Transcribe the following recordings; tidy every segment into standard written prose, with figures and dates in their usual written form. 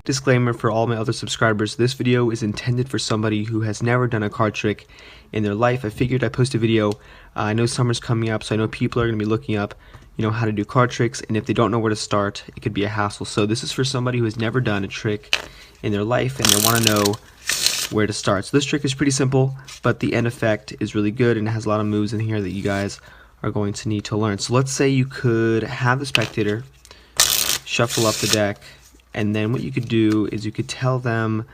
Disclaimer for all my other subscribers, this video is intended for somebody who has never done a card trick in their life. I figured I'd post a video. I know summer's coming up, so I know people are going to be looking up, how to do card tricks, and if they don't know where to start, it could be a hassle. So this is for somebody who has never done a trick in their life and they want to know where to start. So this trick is pretty simple, but the end effect is really good and it has a lot of moves in here that you guys are going to need to learn. So let's say you could have the spectator shuffle up the deck, and then what you could do is you could tell them,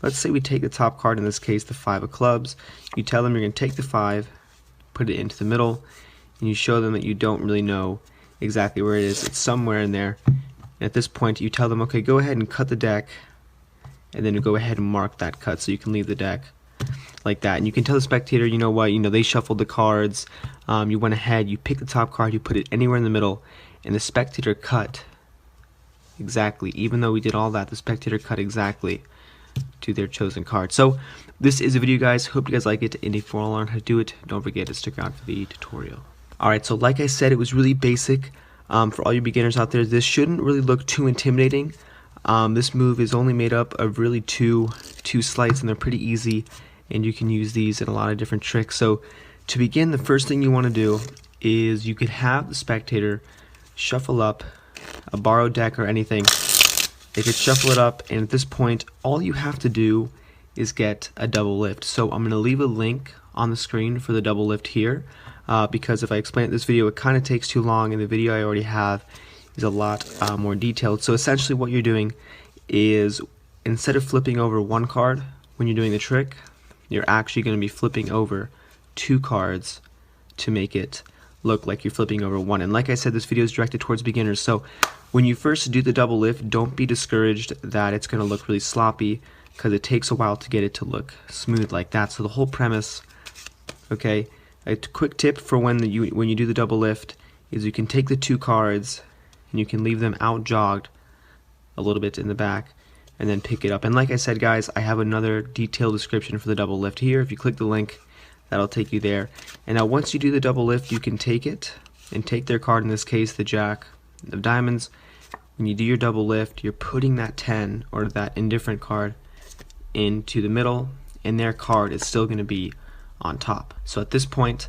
let's say we take the top card, in this case the 5 of clubs. You tell them you're going to take the 5, put it into the middle, and you show them that you don't really know exactly where it is. It's somewhere in there. And at this point you tell them, okay, go ahead and cut the deck, and then you go ahead and mark that cut so you can leave the deck like that. And you can tell the spectator, you know what, they shuffled the cards, you went ahead, you picked the top card, you put it anywhere in the middle, and the spectator cut exactly. Even though we did all that, the spectator cut exactly to their chosen card. So this is a video, guys. Hope you guys like it, and if you want to learn how to do it, don't forget to stick around for the tutorial. Alright, so like I said, it was really basic. For all you beginners out there, this shouldn't really look too intimidating. This move is only made up of really two sleights, and they're pretty easy, and you can use these in a lot of different tricks. So to begin, the first thing you want to do is you could have the spectator shuffle up a borrowed deck or anything. They could shuffle it up, and at this point all you have to do is get a double lift. So I'm going to leave a link on the screen for the double lift here, because if I explain it in this video it kind of takes too long, and the video I already have is a lot more detailed. So essentially what you're doing is, instead of flipping over one card when you're doing the trick, you're actually going to be flipping over 2 cards to make it look like you're flipping over one. And like I said, this video is directed towards beginners, so when you first do the double lift, don't be discouraged that it's going to look really sloppy, because it takes a while to get it to look smooth like that. So the whole premise, okay, a quick tip for when you do the double lift is you can take the 2 cards and you can leave them out jogged a little bit in the back, and then pick it up. And like I said, guys, I have another detailed description for the double lift here. If you click the link, that'll take you there. And now once you do the double lift, you can take it and take their card, in this case the Jack of Diamonds. When you do your double lift, you're putting that 10 or that indifferent card into the middle, and their card is still going to be on top. So at this point,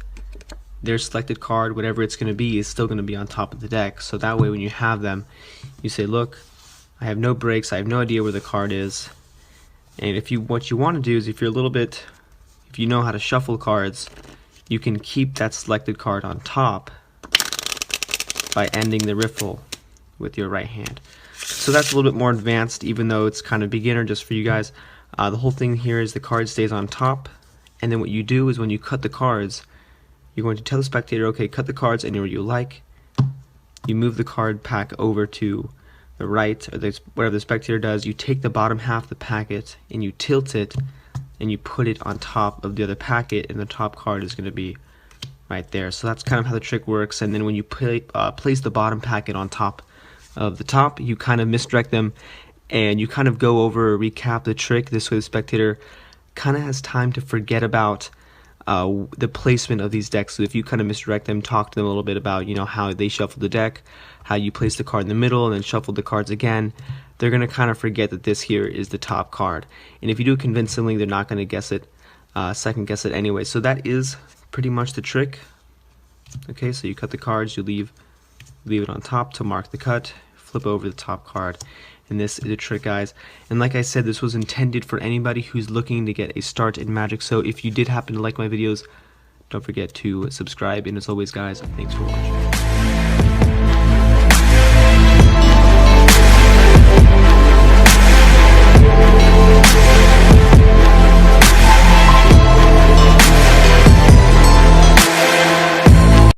their selected card, whatever it's going to be, is still going to be on top of the deck. So that way when you have them, you say, look, I have no breaks, I have no idea where the card is. And what you want to do is, if you know how to shuffle cards, you can keep that selected card on top by ending the riffle with your right hand. So that's a little bit more advanced, even though it's kind of beginner just for you guys. The whole thing here is the card stays on top, and then what you do is when you cut the cards, you're going to tell the spectator, okay, cut the cards anywhere you like. You move the card pack over to the right, or whatever the spectator does. You take the bottom half of the packet and you tilt it, and you put it on top of the other packet, and the top card is going to be right there. So that's kind of how the trick works. And then when you place the bottom packet on top of the top, you kind of misdirect them, and you kind of go over or recap the trick. This way the spectator kind of has time to forget about the placement of these decks. So if you kind of misdirect them, talk to them a little bit about how they shuffled the deck, how you place the card in the middle, and then shuffled the cards again, they're going to kind of forget that this here is the top card. And if you do it convincingly, they're not going to guess it, second guess it anyway. So that is pretty much the trick. Okay, so you cut the cards, you leave it on top to mark the cut, flip over the top card, and this is a trick, guys. And like I said, this was intended for anybody who's looking to get a start in Magic. So if you did happen to like my videos, don't forget to subscribe, and as always, guys, thanks for watching.